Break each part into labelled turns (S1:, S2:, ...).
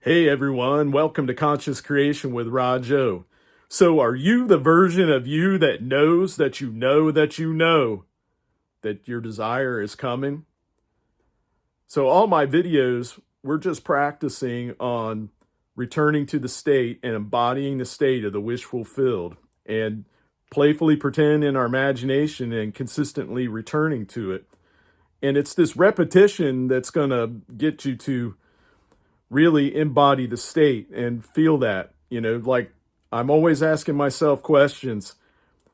S1: Hey everyone, welcome to Conscious Creation with Rahjo. So, are you the version of you that knows that you know that you know that your desire is coming? So, all my videos, we're just practicing on returning to the state and embodying the state of the wish fulfilled and playfully pretend in our imagination and consistently returning to it. And it's this repetition that's going to get you to really embody the state and feel that, like I'm always asking myself questions.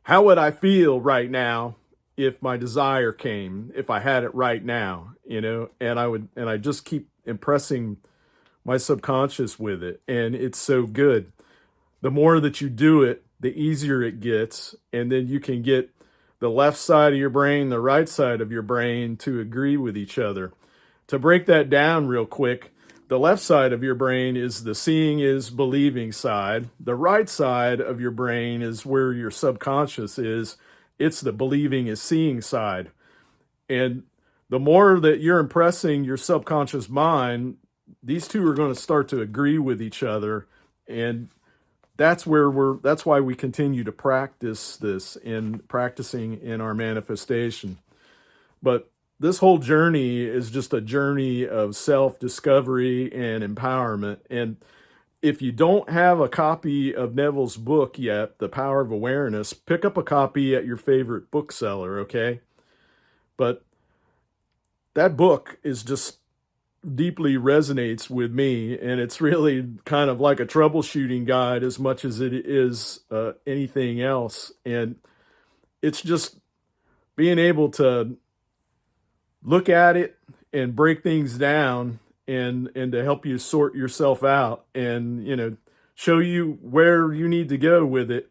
S1: How would I feel right now if my desire came, if I had it right now, and I just keep impressing my subconscious with it. And it's so good. The more that you do it, the easier it gets. And then you can get the left side of your brain, the right side of your brain to agree with each other. To break that down real quick, the left side of your brain is the seeing is believing side. The right side of your brain is where your subconscious is. It's the believing is seeing side. And the more that you're impressing your subconscious mind, these two are going to start to agree with each other. And that's why we continue to practice this and practicing in our manifestation. But this whole journey is just a journey of self-discovery and empowerment. And if you don't have a copy of Neville's book yet, The Power of Awareness, pick up a copy at your favorite bookseller, okay? But that book is just deeply resonates with me, and it's really kind of like a troubleshooting guide as much as it is anything else. And it's just being able to look at it and break things down and to help you sort yourself out and show you where you need to go with it.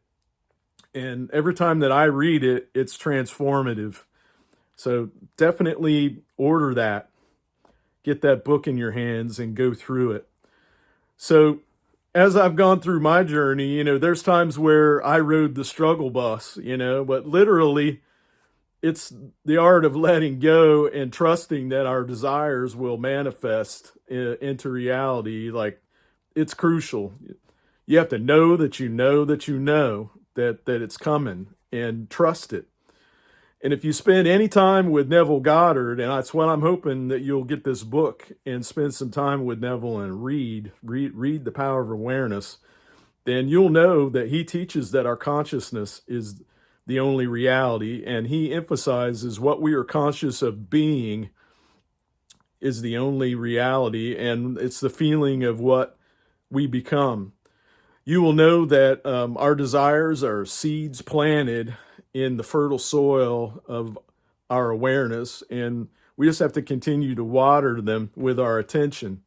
S1: And every time that I read it, it's transformative. So definitely order that, get that book in your hands and go through it. So as I've gone through my journey, there's times where I rode the struggle bus, but literally it's the art of letting go and trusting that our desires will manifest into reality. Like, it's crucial. You have to know that you know that you know that it's coming, and trust it. And if you spend any time with Neville Goddard, and that's what I'm hoping that you'll get this book and spend some time with Neville and read The Power of Awareness, then you'll know that he teaches that our consciousness is the only reality, and he emphasizes what we are conscious of being is the only reality, and it's the feeling of what we become. You will know that our desires are seeds planted in the fertile soil of our awareness, and we just have to continue to water them with our attention.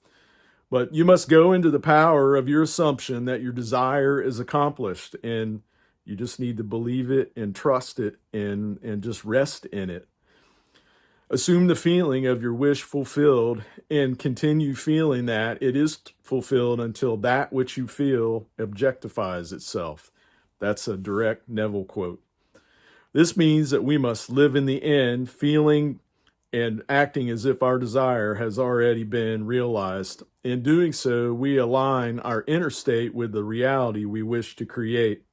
S1: But you must go into the power of your assumption that your desire is accomplished, and you just need to believe it and trust it and just rest in it. Assume the feeling of your wish fulfilled and continue feeling that it is fulfilled until that which you feel objectifies itself. That's a direct Neville quote. This means that we must live in the end feeling and acting as if our desire has already been realized. In doing so, we align our inner state with the reality we wish to create.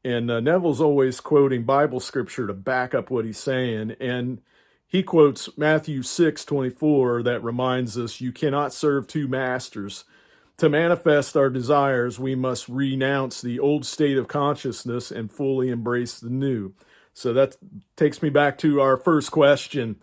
S1: And Neville's always quoting Bible scripture to back up what he's saying. And he quotes Matthew 6:24 that reminds us, you cannot serve two masters. To manifest our desires, we must renounce the old state of consciousness and fully embrace the new. So that takes me back to our first question.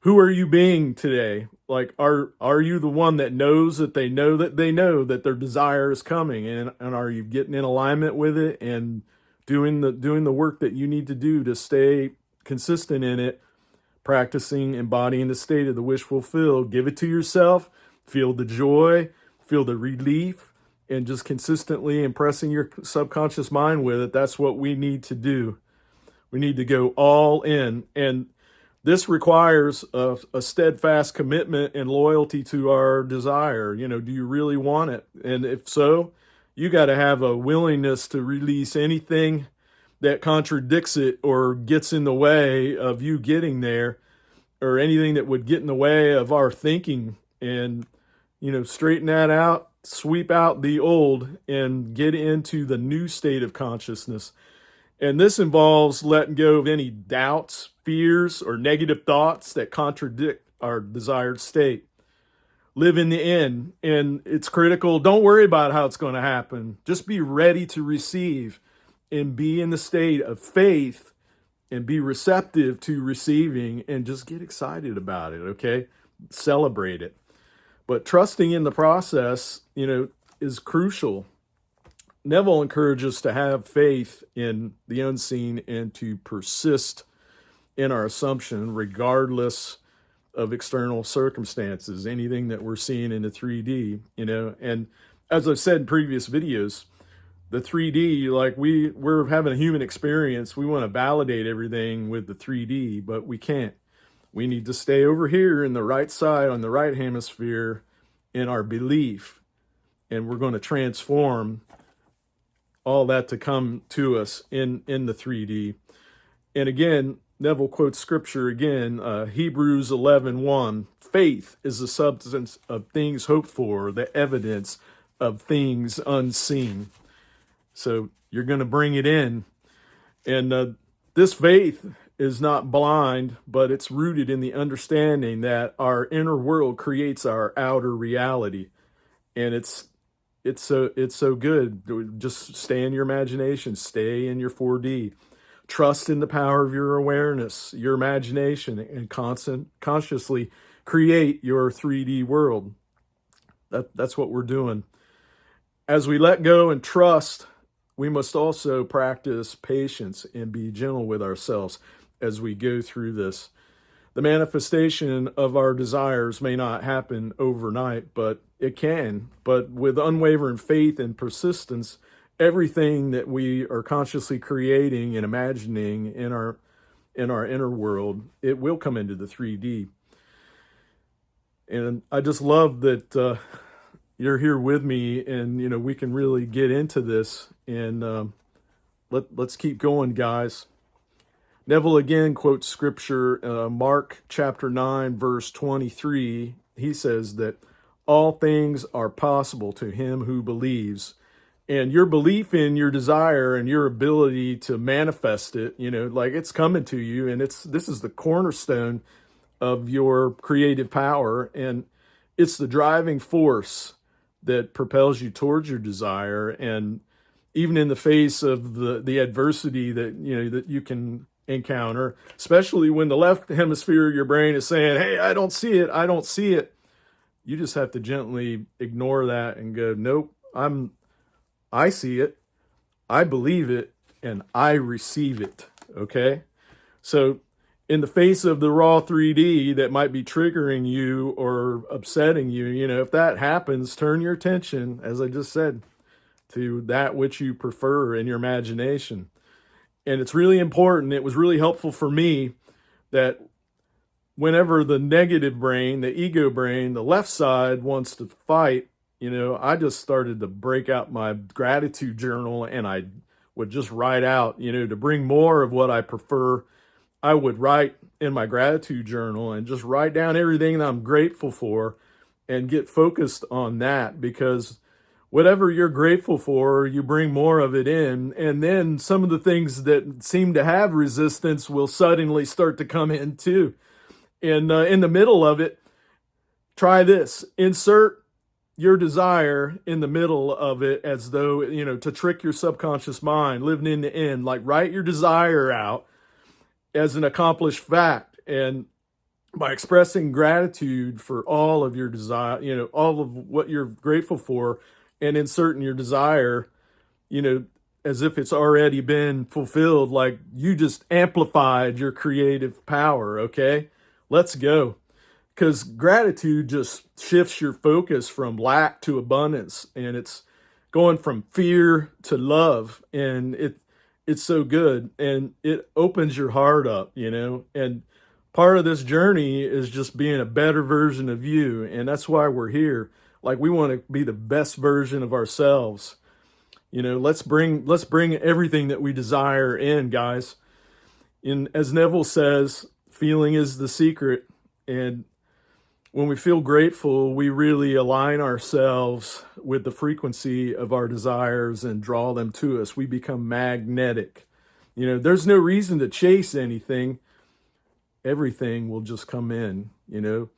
S1: Who are you being today? Like, are you the one that knows that they know that their desire is coming, and are you getting in alignment with it and doing the work that you need to do to stay consistent in it, practicing embodying the state of the wish fulfilled? Give it to yourself, feel the joy, feel the relief, and just consistently impressing your subconscious mind with it. That's what we need to do. We need to go all in, and this requires a steadfast commitment and loyalty to our desire. Do you really want it? And if so, you got to have a willingness to release anything that contradicts it or gets in the way of you getting there, or anything that would get in the way of our thinking and straighten that out, sweep out the old, and get into the new state of consciousness. And this involves letting go of any doubts, fears, or negative thoughts that contradict our desired state. Live in the end, and it's critical. Don't worry about how it's going to happen. Just be ready to receive and be in the state of faith and be receptive to receiving and just get excited about it, okay? Celebrate it. But trusting in the process, is crucial. Neville encourages us to have faith in the unseen and to persist in our assumption regardless of external circumstances, anything that we're seeing in the 3D, and as I've said in previous videos, the 3D, like we're having a human experience. We want to validate everything with the 3D, but we can't. We need to stay over here in the right side, on the right hemisphere, in our belief, and we're going to transform all that to come to us in the 3D. And again, Neville quotes scripture again, Hebrews 11:1. Faith is the substance of things hoped for, the evidence of things unseen. So you're going to bring it in. And this faith is not blind, but it's rooted in the understanding that our inner world creates our outer reality. And it's so good. Just stay in your imagination, stay in your 4D. Trust in the power of your awareness, your imagination, and consciously create your 3D world. That's what we're doing. As we let go and trust, we must also practice patience and be gentle with ourselves as we go through this. The manifestation of our desires may not happen overnight, but it can. But with unwavering faith and persistence, everything that we are consciously creating and imagining in our inner world, it will come into the 3D. And I just love that you're here with me, and we can really get into this. And let's keep going, guys. Neville again quotes scripture, Mark chapter 9, verse 23. He says that all things are possible to him who believes. And your belief in your desire and your ability to manifest it, like it's coming to you, and this is the cornerstone of your creative power, and it's the driving force that propels you towards your desire. And even in the face of the adversity that you can encounter, especially when the left hemisphere of your brain is saying, "Hey, I don't see it," you just have to gently ignore that and go, "Nope, I see it, I believe it, and I receive it," okay? So in the face of the raw 3D that might be triggering you or upsetting you, if that happens, turn your attention, as I just said, to that which you prefer in your imagination. And it's really important, it was really helpful for me that whenever the negative brain, the ego brain, the left side wants to fight, I just started to break out my gratitude journal, and I would just write out, to bring more of what I prefer. I would write in my gratitude journal and just write down everything that I'm grateful for and get focused on that, because whatever you're grateful for, you bring more of it in. And then some of the things that seem to have resistance will suddenly start to come in too. And in the middle of it, try this. Insert your desire in the middle of it, as though, to trick your subconscious mind, living in the end. Like, write your desire out as an accomplished fact. And by expressing gratitude for all of your desire, all of what you're grateful for, and inserting your desire, as if it's already been fulfilled, like you just amplified your creative power, okay? Let's go. Because gratitude just shifts your focus from lack to abundance, and it's going from fear to love, and it's so good, and it opens your heart up, and part of this journey is just being a better version of you, and that's why we're here. Like, we want to be the best version of ourselves. Let's bring everything that we desire in, guys. And as Neville says, feeling is the secret, and When we feel grateful, we really align ourselves with the frequency of our desires and draw them to us. We become magnetic. You know, there's no reason to chase anything. Everything will just come in, you know,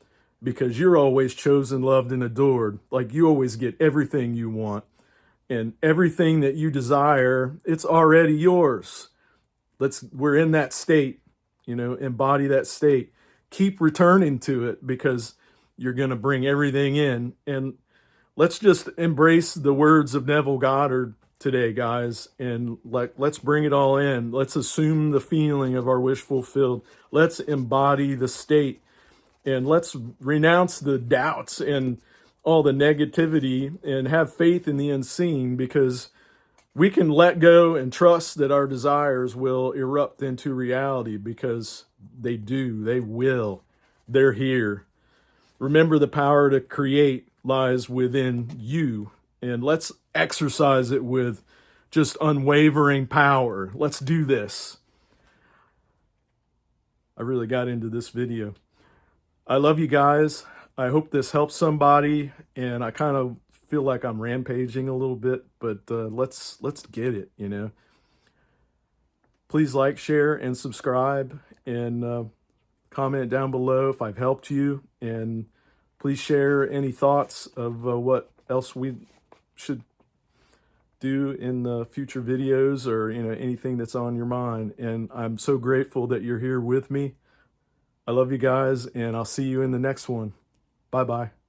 S1: because you're always chosen, loved, and adored. Like, you always get everything you want, and everything that you desire, it's already yours. We're in that state, you know, embody that state. Keep returning to it, because you're going to bring everything in. And let's just embrace the words of Neville Goddard today, guys, and let's bring it all in. Let's assume the feeling of our wish fulfilled. Let's embody the state, and let's renounce the doubts and all the negativity and have faith in the unseen, because we can let go and trust that our desires will erupt into reality, because they do, they will, they're here. Remember, the power to create lies within you, and let's exercise it with just unwavering power. Let's do this. I really got into this video. I love you guys. I hope this helps somebody, and I kind of feel like I'm rampaging a little bit, but let's get it, you know. Please like, share, and subscribe, and comment down below if I've helped you, and please share any thoughts of what else we should do in the future videos, or, you know, anything that's on your mind. And I'm so grateful that you're here with me. I love you guys, and I'll see you in the next one. Bye-bye.